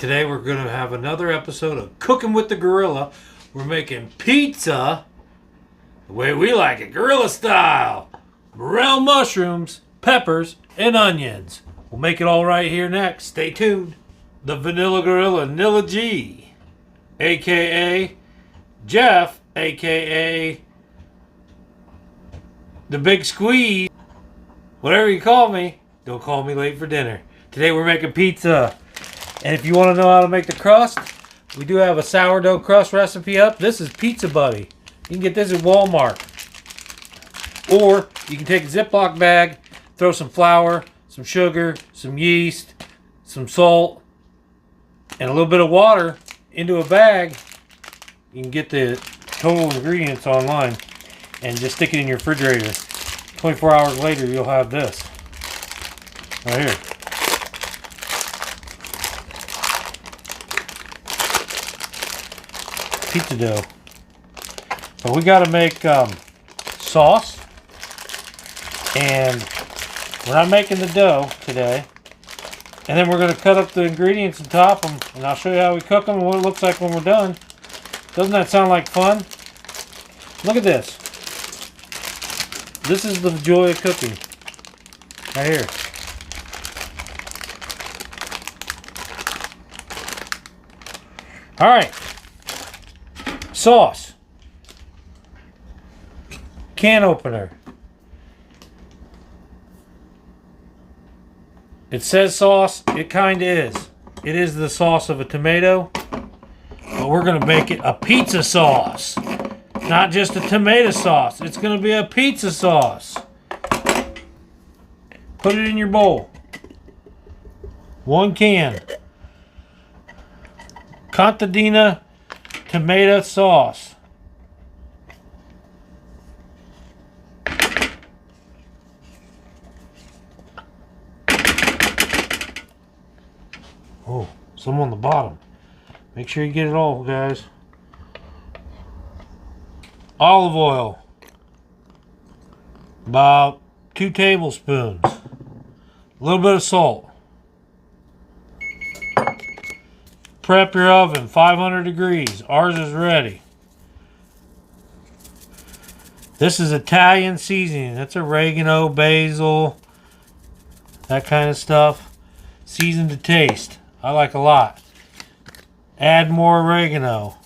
Today we're going to have another episode of Cooking with the Gorilla. We're making pizza the way we like it, gorilla style. Morel mushrooms, peppers, and onions. We'll make it all right here next. Stay tuned. The Vanilla Gorilla, Nilla G, a.k.a. Jeff, a.k.a. The Big Squeeze. Whatever you call me, don't call me late for dinner. Today we're making pizza. And if you want to know how to make the crust, we do have a sourdough crust recipe up. This is Pizza Buddy. You can get this at Walmart. Or you can take a Ziploc bag, throw some flour, some sugar, some yeast, some salt, and a little bit of water into a bag. You can get the total ingredients online and just stick it in your refrigerator. 24 hours later, you'll have this right here. Pizza dough. But we got to make sauce, and we're not making the dough today. And then we're going to cut up the ingredients and top them, and I'll show you how we cook them and what it looks like when we're done. Doesn't that sound like fun? Look at this. This is the joy of cooking. Right here. All right. Sauce. Can opener. It says sauce. It kind of is. It is the sauce of a tomato. But we're going to make it a pizza sauce. Not just a tomato sauce. It's going to be a pizza sauce. Put it in your bowl. 1 can. Contadina tomato sauce. Oh, some on the bottom. Make sure you get it all, guys. Olive oil. About 2 tablespoons. A little bit of salt. Prep your oven, 500 degrees. Ours is ready. This is Italian seasoning. That's oregano, basil, that kind of stuff. Seasoned to taste. I like a lot. Add more oregano.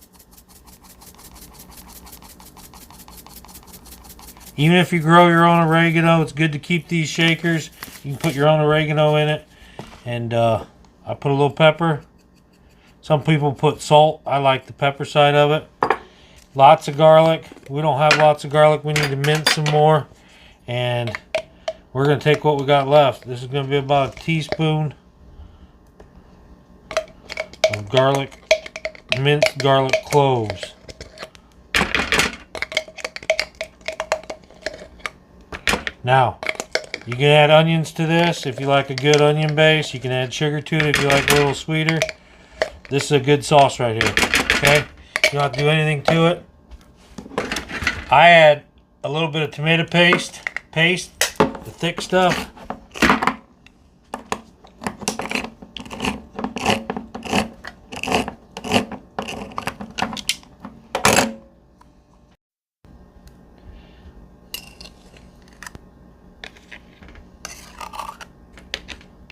Even if you grow your own oregano, it's good to keep these shakers. You can put your own oregano in it. And I put a little pepper. Some people put salt. I like the pepper side of it. Lots of garlic. We don't have lots of garlic. We need to mince some more. And we're going to take what we got left. This is going to be about a teaspoon of garlic, minced garlic cloves. Now, you can add onions to this if you like a good onion base. You can add sugar to it if you like a little sweeter. This is a good sauce right here, okay? You don't have to do anything to it. I add a little bit of tomato paste, the thick stuff.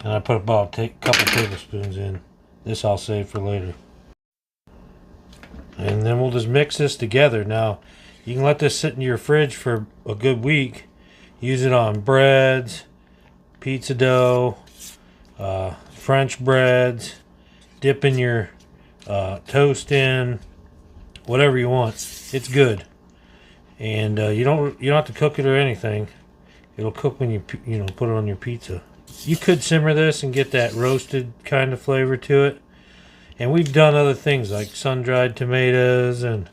And I put about a couple tablespoons in. This I'll save for later. And then we'll just mix this together. Now, you can let this sit in your fridge for a good week. Use it on breads, pizza dough, French breads. Dip in your toast in, whatever you want. It's good. And you don't have to cook it or anything. It'll cook when you put it on your pizza. You could simmer this and get that roasted kind of flavor to it. And we've done other things like sun-dried tomatoes and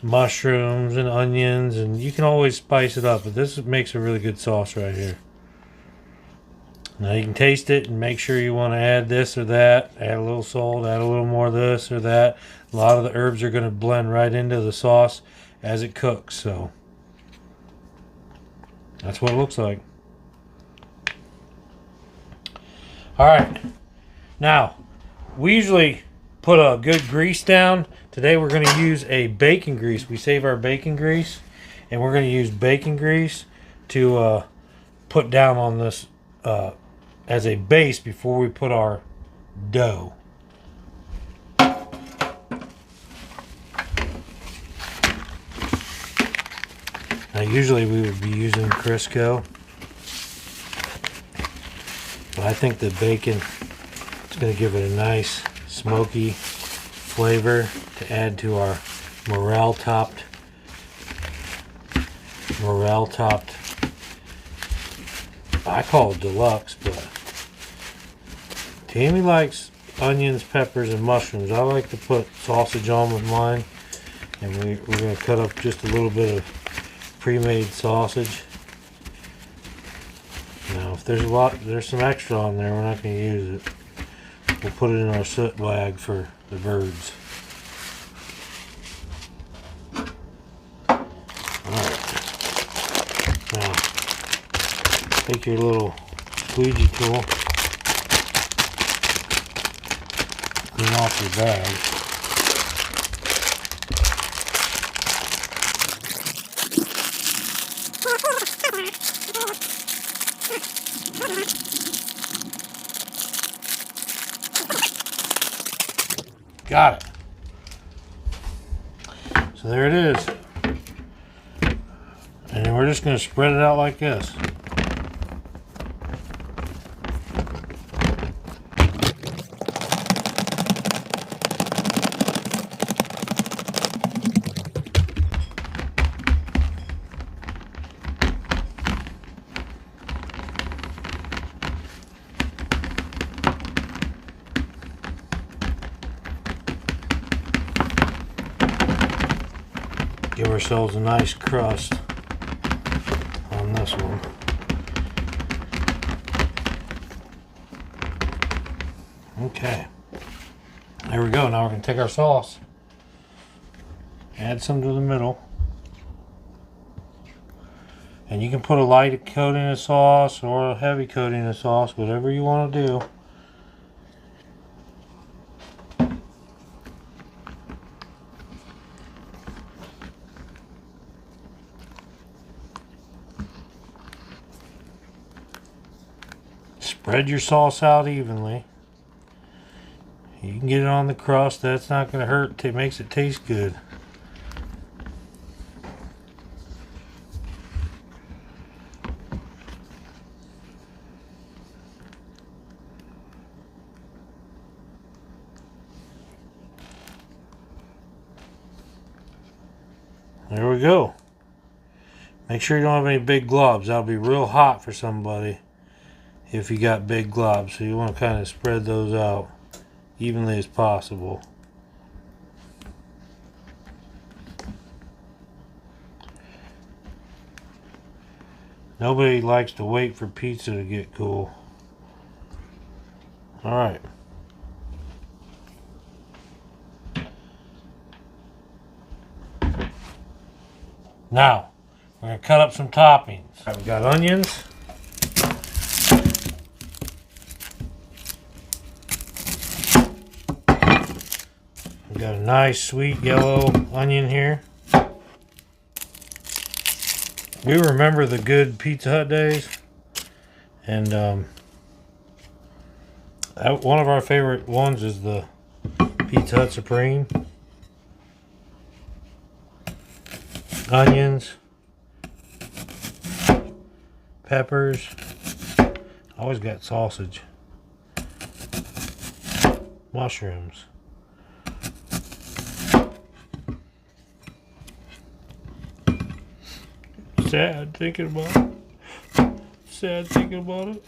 mushrooms and onions. And you can always spice it up. But this makes a really good sauce right here. Now you can taste it and make sure you want to add this or that. Add a little salt, add a little more of this or that. A lot of the herbs are going to blend right into the sauce as it cooks. So that's what it looks like. All right. Now, we usually put a good grease down. Today we're going to use a bacon grease. We save our bacon grease, and we're going to use bacon grease to put down on this as a base before we put our dough. Now usually we would be using Crisco, but I think the bacon is going to give it a nice smoky flavor to add to our Morel topped. I call it deluxe, but Tammy likes onions, peppers, and mushrooms. I like to put sausage on with mine, and we're going to cut up just a little bit of pre-made sausage. Now, if there's some extra on there, we're not going to use it. We'll put it in our soot bag for the birds. Alright. Now, take your little squeegee tool, clean off your bag. Got it. So there it is. And then we're just going to spread it out like this. Give ourselves a nice crust on this one. Okay. There we go. Now we're going to take our sauce, add some to the middle. And you can put a light coating of sauce or a heavy coating of sauce, whatever you want to do. Spread your sauce out evenly. You can get it on the crust. That's not going to hurt. It makes it taste good. There we go. Make sure you don't have any big globs. That'll be real hot for somebody if you got big globs. So you want to kind of spread those out evenly as possible. Nobody likes to wait for pizza to get cool. Alright. Now, we're going to cut up some toppings. We've got onions. We've got a nice sweet yellow onion here. We remember the good Pizza Hut days. And one of our favorite ones is the Pizza Hut Supreme. Onions, peppers, always got sausage, mushrooms, sad thinking about it, sad thinking about it,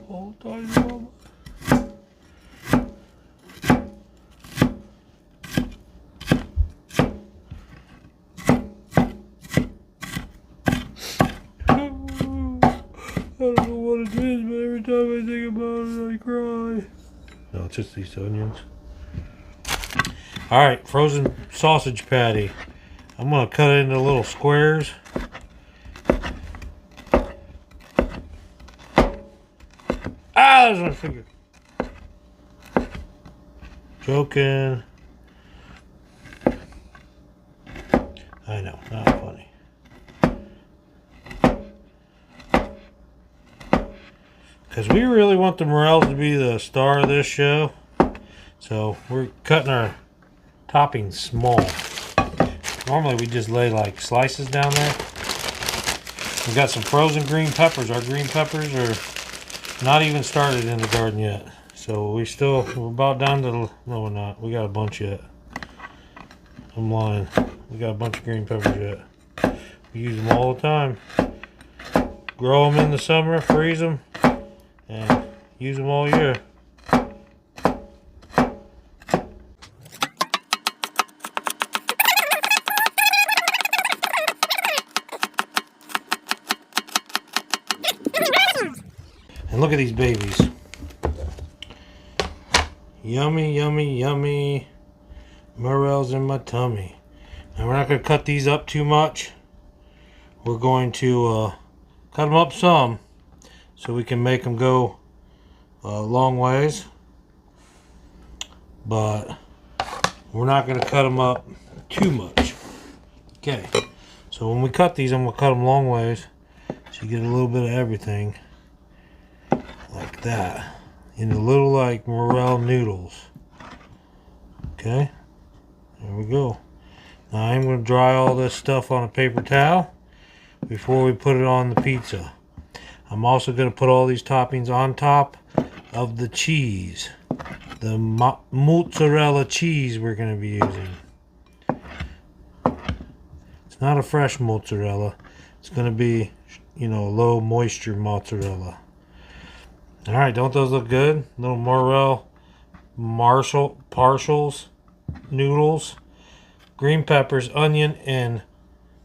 all the time, mama. I don't know what it is, but every time I think about it, I cry. No, it's just these onions. Alright, frozen sausage patty. I'm going to cut it into little squares. Ah, there's my finger. Joking. I know, not funny. Because we really want the Morels to be the star of this show. So we're cutting our toppings small. Normally we just lay like slices down there. We've got some frozen green peppers. Our green peppers are not even started in the garden yet. So we're about down to, no we're not. We got a bunch yet. I'm lying. We got a bunch of green peppers yet. We use them all the time. Grow them in the summer, freeze them, and use them all year. And look at these babies. Yummy, yummy, yummy. Morels in my tummy. Now we're not going to cut these up too much. We're going to cut them up some so we can make them go a long ways. But we're not going to cut them up too much. Okay. So when we cut these, I'm going to cut them long ways so you get a little bit of everything. Like that. Into little like morel noodles. Okay. There we go. Now I'm going to dry all this stuff on a paper towel before we put it on the pizza. I'm also going to put all these toppings on top of the cheese. The mozzarella cheese we're going to be using. It's not a fresh mozzarella. It's going to be, you know, low moisture mozzarella. Alright, don't those look good? Little Morel partials, noodles, green peppers, onion, and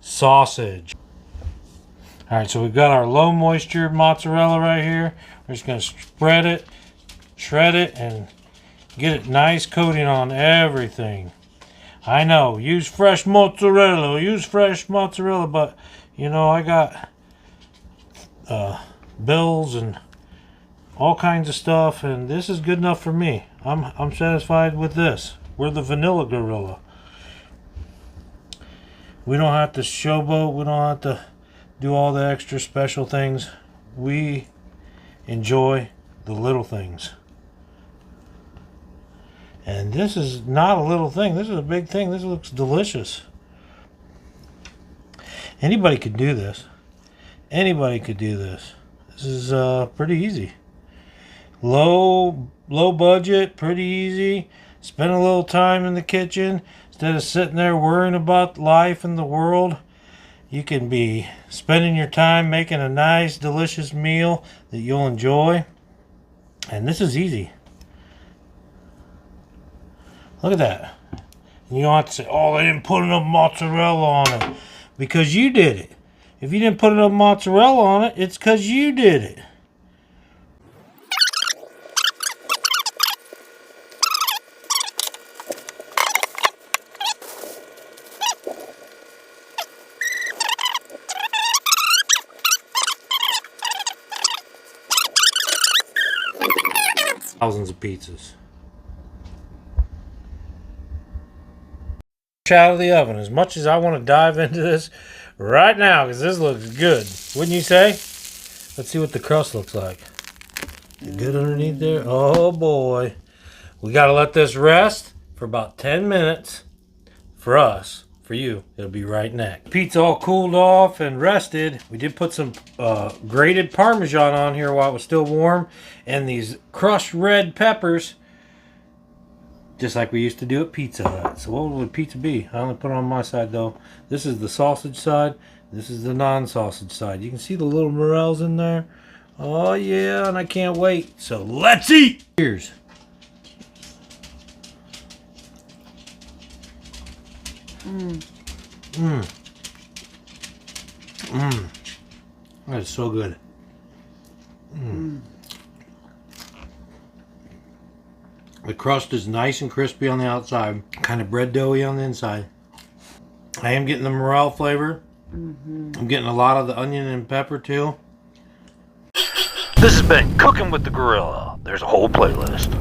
sausage. Alright, so we've got our low moisture mozzarella right here. We're just going to spread it, shred it, and get it nice coating on everything. I know, use fresh mozzarella, but you know, I got bills and all kinds of stuff, and this is good enough for me. I'm satisfied with this. We're the vanilla gorilla. We don't have to showboat. We don't have to do all the extra special things. We enjoy the little things. And this is not a little thing. This is a big thing. This looks delicious. Anybody could do this. Anybody could do this. This is pretty easy. Low budget, pretty easy. Spend a little time in the kitchen instead of sitting there worrying about life and the world. You can be spending your time making a nice, delicious meal that you'll enjoy. And this is easy. Look at that. And you don't have to say, oh, they didn't put enough mozzarella on it. Because you did it. If you didn't put enough mozzarella on it, it's because you did it. Thousands of pizzas. Out of the oven. As much as I want to dive into this right now, because this looks good, wouldn't you say? Let's see what the crust looks like. Is it good underneath there? Oh boy. We got to let this rest for about 10 minutes. For us, for you, it'll be right next. Pizza all cooled off and rested. We did put some grated Parmesan on here while it was still warm, and these crushed red peppers, just like we used to do at Pizza Hut. So what would pizza be? I only put it on my side though. This is the sausage side. This is the non-sausage side. You can see the little morels in there. Oh yeah, and I can't wait. So let's eat! Cheers. That is so good. The crust is nice and crispy on the outside, kind of bread doughy on the inside. I am getting the morel flavor. I'm getting a lot of the onion and pepper too. This has been Cooking with the Gorilla. There's a whole playlist.